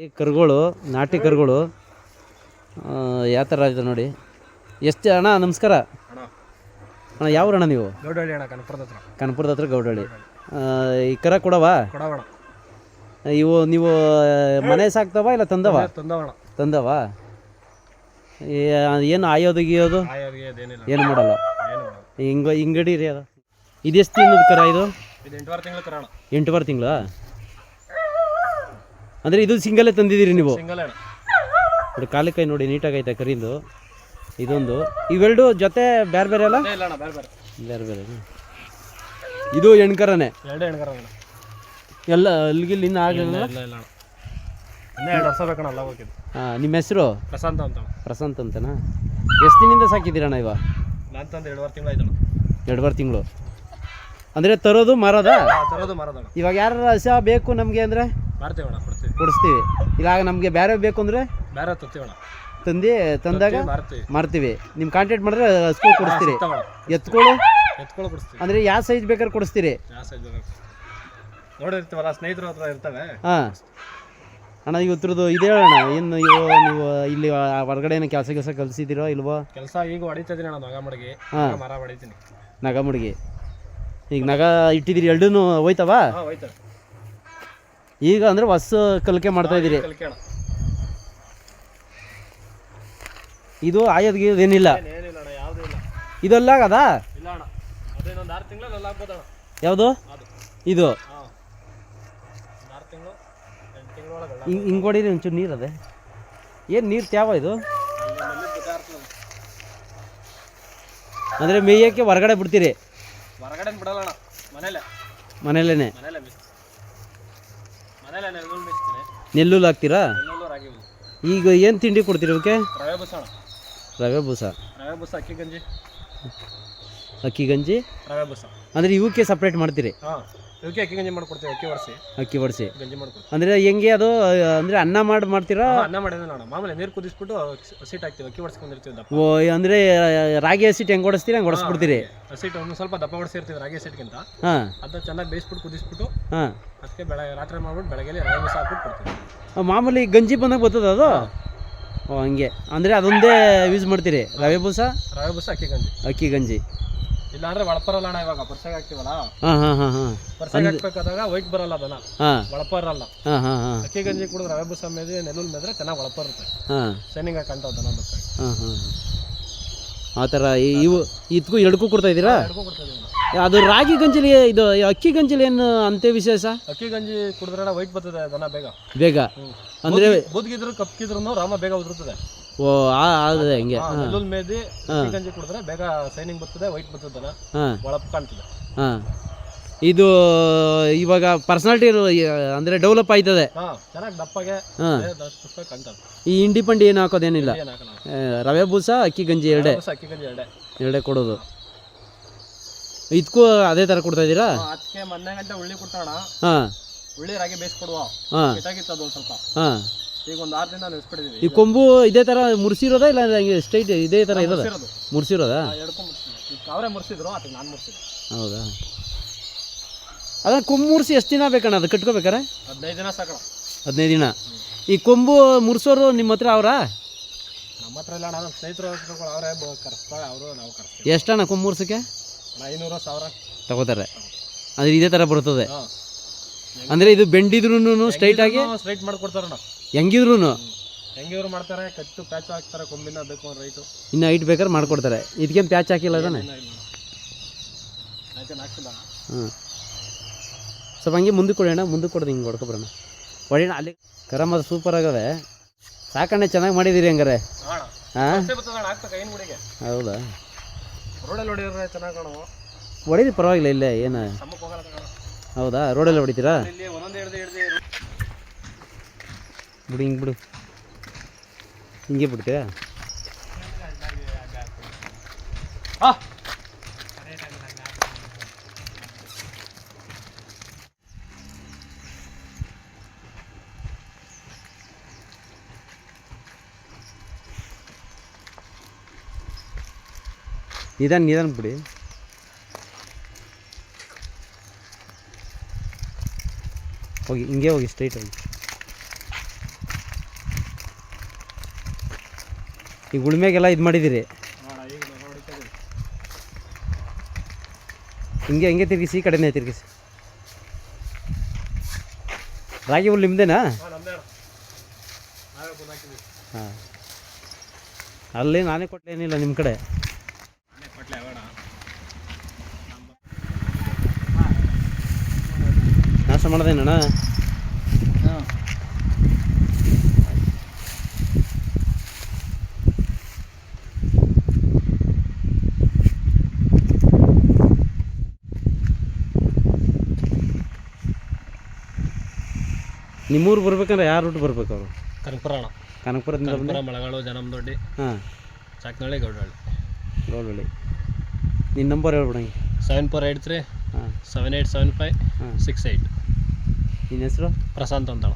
ಈ ಕರುಗಳು ನಾಟಿ ಕರುಗಳು ಯಾವ ಥರ ಇದೆ ನೋಡಿ. ಎಷ್ಟು ಅಣ್ಣ ನಮಸ್ಕಾರ ಅಣ್ಣ. ಯಾವ ಅಣ್ಣ ನೀವು? ಗೌಡಳ್ಳಿ ಅಣ್ಣ, ಕನಪುರದ ಹತ್ರ ಗೌಡಳ್ಳಿ. ಈ ಕರ ಕೊಡವಾ? ಇವು ನೀವು ಮನೆ ಸಾಕ್ತವ ಇಲ್ಲ ತಂದವ? ತಂದವ. ಏನು ಆಯೋದು ಗೀಯೋದು ಏನು ಮಾಡಲ್ಲ? ಹಿಂಗಡಿ ರೀ ಅದು. ಇದೆಷ್ಟು ತಿನ್ನೋದು ಕರ ಇದು? 8 ತಿಂಗಳು. ಅಂದರೆ ಇದು ಸಿಂಗಲ್ಲೇ ತಂದಿದ್ದೀರಿ ನೀವು? ನೋಡಿ ಕಾಲು ಕೈ ನೋಡಿ ನೀಟಾಗೈತೆ ಕರಿಂದು. ಇದೊಂದು, ಇವೆರಡು ಜೊತೆ ಬೇರೆ ಬೇರೆ ಅಲ್ಲ? ಬೇರೆ ಬೇರೆ. ಇದು ಹೆಣ್ಕರನೇ ಎಲ್ಲ ಅಲ್ಲಿಗಿಲ್ಲಿ ಇನ್ನೂ ಆಗಲಿಲ್ಲ? ಹಾಂ. ನಿಮ್ಮ ಹೆಸರು? ಪ್ರಶಾಂತ್ ಅಂತ. ಪ್ರಶಾಂತ್ ಅಂತನಾ? ಎಷ್ಟು ದಿನದಿಂದ ಸಾಕಿದ್ದೀರಣ್ಣ ಇವ? ನಾನು ತಂದು 2 ತಿಂಗಳು ಆಯ್ತು. 2 ತಿಂಗಳು ಅಂದರೆ ತರೋದು ಮಾರೋದಾ? ತರೋದು ಮಾರೋದಣ್ಣ. ಇವಾಗ ಯಾರು ಹಸ ಬೇಕು ನಮಗೆ ಅಂದರೆ ಮಾಡ್ತೀವಣ್ಣ, ಕೊಡಿಸ್ತೀವಿ. ಇವಾಗ ನಮಗೆ ಬೇರೆ ಬೇಕು ಅಂದರೆ ಬೇರೆ ತತ್ತೀವಣ್ಣ, ತಂದಾಗ ಮಾರ್ತೀವಿ. ನಿಮ್ಮ ಕಾಂಟ್ಯಾಕ್ಟ್ ಮಾಡಿದ್ರೆ ಹಸ್ಗಳು ಕೊಡಿಸ್ತೀರಿ? ಎತ್ಕೊಳ್ಳು ಕೊಡಿಸ್ತೀವಿ. ಅಂದರೆ ಯಾವ ಸೈಜ್ ಬೇಕಾದ್ರೆ ಕೊಡಿಸ್ತೀರಿ? ನೋಡಿರ್ತೀವಲ್ಲ, ಸ್ನೇಹಿತರ ಹತ್ರ ಇರ್ತವೆ. ಹಾಂ ಅಣ್ಣ, ಇವತ್ರದ್ದು ಇದೆ ಹೇಳೋಣ. ಏನು ನೀವು ಇಲ್ಲಿ ಹೊರಗಡೆ ಏನೋ ಕೆಲಸ ಕಲಿಸಿದ್ದೀರೋ ಇಲ್ವೋ? ಕೆಲಸ ಈಗ ಹೊಡಿತಾ ಇದೀನಿ ಅಣ್ಣ, ನಗ ಮಡಗಿ. ಹಾಂ, ಮರ ಹೊಡಿತೀನಿ. ನಗ ಮುಡುಗಿ. ಈಗ ನಗ ಇಟ್ಟಿದ್ದೀರಿ, ಎರಡೂ ಹೋಯ್ತವ? ಈಗ ಅಂದರೆ ಹೊಸ ಕಲಿಕೆ ಮಾಡ್ತಾ ಇದ್ದೀರಿ? ಇದು ಆಯೋದ್ಗೆ ಏನಿಲ್ಲ? ಇದೆಲ್ಲ ಆಗದ? ಯಾವುದು ಇದು? ಹಿಂಗೆ ಹೊಡೀರಿ ಒಂಚೂರು ನೀರು. ಅದೇ ಏನು ನೀರು ತ್ಯಾವ ಇದು? ಅಂದರೆ ಮೇಯಕ್ಕೆ ಹೊರಗಡೆ ಬಿಡ್ತೀರಿ? ಹೊರಗಡೆ ಬಿಡಲ್ಲ, ಮನೇಲೇ ನೆಲ್ಲುಲ್ ಹಾಕ್ತೀರಾ? ಈಗ ಏನು ತಿಂಡಿ ಕೊಡ್ತೀರಿ ಇವಕ್ಕೆ? ರವೆ ಬೂಸ, ಅಕ್ಕಿ ಗಂಜಿ, ರವೆ ಬೂಸ. ಅಂದರೆ ಇವಕ್ಕೆ ಸಪ್ರೇಟ್ ಮಾಡ್ತೀರಿ? ಇವಕ್ಕೆ ಅಕ್ಕಿ ಗಂಜಿ ಮಾಡ್ಕೊಡ್ತೀವಿ. ಅಕ್ಕಿ ಒಡಿಸಿ ಗಂಜಿ ಮಾಡ್ಕೊಡ್ತೀವಿ. ಅಂದರೆ ಹೆಂಗೆ ಅದು? ಅಂದರೆ ಅನ್ನ ಮಾಡ್ತೀರಾ? ಅನ್ನ ಮಾಡಿದ್ರೆ ನೋಡ, ಮಾಮೂಲಿ ನೀರು ಕುದಿಸ್ಬಿಟ್ಟು ಹಸಿಟ್ಟು ಹಾಕ್ತೀವಿ, ಅಕ್ಕಿ ಹೊಡ್ಸ್ಕೊಂಡಿರ್ತೀವಿ. ಓ, ಅಂದರೆ ರಾಗಿ ಹಸಿಟ್ಟು ಹೆಂಗೆ ಹೊಡಿಸ್ತೀರಿ ಹಂಗೆ ಹೊಡಿಸ್ಬಿಡ್ತೀರಿ? ಹಸಿಟ್ಟು ಒಂದು ಸ್ವಲ್ಪ ದಪ್ಪ ಹೊಡಿಸಿರ್ತೀವಿ ರಾಗಿ ಹಸಿಟ್ಗಿಂತ. ಹಾಂ, ಅದನ್ನ ಚೆನ್ನಾಗಿ ಬೇಯಿಸ್ಬಿಟ್ಟು ಕುದಿಸ್ಬಿಟ್ಟು, ಹಾಂ, ಅದಕ್ಕೆ ರಾತ್ರಿ ಮಾಡ್ಬಿಟ್ಟು ಬೆಳಗ್ಗೆ ರವೆ ಬೂಸ ಹಾಕ್ಬಿಟ್ಟು ಕೊಡ್ತೀವಿ. ಮಾಮೂಲಿ ಗಂಜಿ ಬಂದಾಗ ಬರ್ತದ ಅದು? ಓ, ಹಂಗೆ. ಅಂದರೆ ಅದೊಂದೇ ಯೂಸ್ ಮಾಡ್ತೀರಿ? ರವೆ ಬೂಸ, ಅಕ್ಕಿ ಗಂಜಿ. ಇಲ್ಲ ಅಂದ್ರೆ ಒಳಪರಲ್ಲ ಅಣ್ಣ. ಇವಾಗ ಪರ್ಸಾಗ ಹಾಕ್ತಿವಲ್ಲ, ಪರ್ಸಾಗ ಹಾಕ್ಬೇಕಾದಾಗ ವೈಟ್ ಬರಲ್ಲ, ಅದನ್ನ ಒಳಪರಲ್ಲ. ಅಕ್ಕಿ ಗಂಜಿ ಕೂಡ ರವೆ ಬೂಸ ಮೇಲೆ ನೆಲ್ಲುಲ್ ಮೇದ್ರೆ ಚೆನ್ನಾಗಿ ಒಳಪರುತ್ತೆ, ಶೈನಿಂಗ್ ಆಗಿ ಕಾಣ್ತಾವ ದನ. ಆ ಥರ ಇವು ಇದಕ್ಕೂ ಎರಡಕ್ಕೂ ಕೊಡ್ತಾ ಇದ್ದೀರಾ? ಅದು ರಾಗಿ ಗಂಜಿಲಿ, ಇದು ಅಕ್ಕಿ ಗಂಜಿಲಿ ಏನು ಅಂತೆ ವಿಶೇಷ? ಅಕ್ಕಿ ಗಂಜಿ ಕುಡಿದ್ರೆ ವೈಟ್ ಬರ್ತದೆ ದನ ಬೇಗ. ಅಂದರೆ ಬೂದ್ಗಿದ್ರು ಕಪ್ಗಿದ್ರು ರಾಮ ಬೇಗ ಉದುರುತ್ತದೆ. ಓ, ಅದೇ ಹಂಗೆ. ನೆಲ್ಲುಲ್ ಮೇದಿ ಅಕ್ಕಿ ಗಂಜಿ ಕುಡಿದ್ರೆ ಬೇಗ ಶೈನಿಂಗ್ ಬರ್ತದೆ, ವೈಟ್ ಬರ್ತದೆ ದನ, ಒಳಪ್ ಕಾಣ್ತದೆ. ಹಾಂ, ಇದು ಇವಾಗ ಪರ್ಸನಾಲಿಟಿ ಅಂದರೆ ಡೆವಲಪ್ ಆಯ್ತದೆ, ಚೆನ್ನಾಗಿ ದಪ್ಪಗೆ ಕಾಣ್ತದೆ. ಈ ಇಂಡಿ ಪಂಡಿ ಏನು ಹಾಕೋದೇನಿಲ್ಲ? ರವೆ ಬೂಸ ಅಕ್ಕಿ ಗಂಜಿ ಎರಡೇ ಕೊಡೋದು. ಇದಕ್ಕೂ ಅದೇ ಥರ ಕೊಡ್ತಾ ಇದ್ದೀರಾ? ಅದಕ್ಕೆ ಮೊನ್ನೆ ಗಂಟೆ ಉಳ್ಳಿ ಕೊಡ್ತಾಣ. ಹಾಂ, ಉಳ್ಳಿ ರಾಗಿ ಬೇಯಿಸ್ಕೊಡುವ. ಇದಾಗಿತ್ತು ಒಂದು ಸ್ವಲ್ಪ. ಹಾಂ, ಈಗ ಒಂದು 6 ದಿನ ನೆನೆಸ್ಬಿಟ್ಟಿದ್ದೀವಿ. ಈ ಕೊಂಬು ಇದೇ ಥರ ಮುರ್ಸಿರೋದಾ ಇಲ್ಲ ಹಂಗೆ ಸ್ಟ್ರೈಟ್ ಇದೇ ಥರ ಇರೋದಾ? ಮುರ್ಸಿರೋದಾ? ಅವರೇ ಮುರ್ಸಿದ್ರು, ಅದಕ್ಕೆ ನಾನು ಮುರ್ಸಿದ್ದೆ. ಹೌದಾ? ಅದನ್ನು ಕೊಂಬು ಮುರ್ಸಿ ಎಷ್ಟು ದಿನ ಬೇಕಣ್ಣ ಅದು ಕಟ್ಕೋಬೇಕಾರೆ? 15 ದಿನ ಸಾಕಣ. 15 ದಿನ. ಈ ಕೊಂಬು ಮುರ್ಸೋರು ನಿಮ್ಮ ಹತ್ರ ಅವರಾ? ನಮ್ಮ ಹತ್ರ ಇಲ್ಲ, ನಾನು ಸ್ನೇಹಿತರು ಅವರೇ ಕರೆಸ್ತಾರೆ, ಅವರು ನಾವು ಕರೆಸ್ತೀವಿ. ಎಷ್ಟಣ್ಣ ಕೊಂಬು ಮುರ್ಸಕ್ಕೆ? 500-1000 ತಗೋತಾರೆ. ಅಂದರೆ ಇದೇ ಥರ ಬರ್ತದೆ? ಅಂದರೆ ಇದು ಬೆಂಡಿದ್ರು ಸ್ಟ್ರೈಟ್ ಮಾಡ್ಕೊಡ್ತಾರಣ್ಣ. ಹೆಂಗಿದ್ರು ಮಾಡ್ತಾರೆ, ಕಟ್ಟು ಪ್ಯಾಚ್ ಹಾಕ್ತಾರೆ. ಕೊಂಬಿನ ಬೇಕು ಅಂದ್ರೆ ರೈಟು ಇನ್ನು ಹೈಟ್ ಬೇಕಾದ್ರೆ ಮಾಡ್ಕೊಡ್ತಾರೆ. ಇದಕ್ಕೇನು ಪ್ಯಾಚ್ ಹಾಕಿಲ್ಲ ತಾನೆ? ಹಾಂ, ಸ್ವಲ್ಪ ಹಂಗೆ ಮುಂದಕ್ಕೆ ಕೊಡೋಣ. ಮುಂದಕ್ಕೆ ಕೊಡೋದು ಹಿಂಗೆ ಹೊಡ್ಕೊಬರೋಣ, ಹೊಡೆಯೋಣ. ಅಲ್ಲಿ ಕರಮದ ಸೂಪರ್ ಆಗವೆ. ಸಾಕಣೆ ಚೆನ್ನಾಗಿ ಮಾಡಿದ್ದೀರಿ ಹಂಗಾರೆ. ಹಾಂ, ಹೌದಾ? ಹೊಡೀರಿ, ಪರವಾಗಿಲ್ಲ. ಇಲ್ಲೇ ಏನು? ಹೌದಾ? ರೋಡಲ್ಲಿ ಹೊಡಿತೀರಾ? ಬಿಡು, ಹಿಂಗೆ ಬಿಡು, ಹಿಂಗೆ ಬಿಡ್ತೀರಾ? ನಿಧಾನ ಬಿಡಿ. ಹೋಗಿ ಹಿಂಗೆ ಹೋಗಿ ಸ್ಟ್ರೈಟ್ ಹೋಗಿ. ಈಗ ಉಳ್ಮೆಗೆಲ್ಲ ಇದು ಮಾಡಿದ್ದೀರಿ. ಹಿಂಗೆ ತಿರುಗಿಸಿ, ಈ ಕಡೆನೇ ತಿರುಗಿಸಿ. ರಾಗಿ ಹುಲ್ಲು ನಿಮ್ಮದೇನಾ? ಹಾಂ, ಅಲ್ಲಿ ನಾನೇ ಕೊಟ್ಟೇನಿಲ್ಲ ನಿಮ್ಮ ಕಡೆ. ನಾಶ ಮಾಡ್ದೇನಣ್ಣ? ನಿಮ್ಮೂರು ಬರ್ಬೇಕಂದ್ರೆ ಯಾರು ರೂಟ್ ಬರ್ಬೇಕು ಅವರು? ಕನಕಪುರ ಅಣ್ಣ. ಕನಕಪುರದಿಂದ ಬಂದು ಮಳಗಾಳು, ಜನಮದೊಡ್ಡಿ, ಹಾಂ, ಚಾಕ್ನಳ್ಳಿ, ಗೌಡಹಳ್ಳಿ. ನಿನ್ನ ನಂಬರ್ ಹೇಳ್ಬಿಡಂಗೆ. 7483 ಹಾಂ 7875 68. ನಿನ್ನ ಹೆಸರು? ಪ್ರಶಾಂತ್ ಅಂತಳ.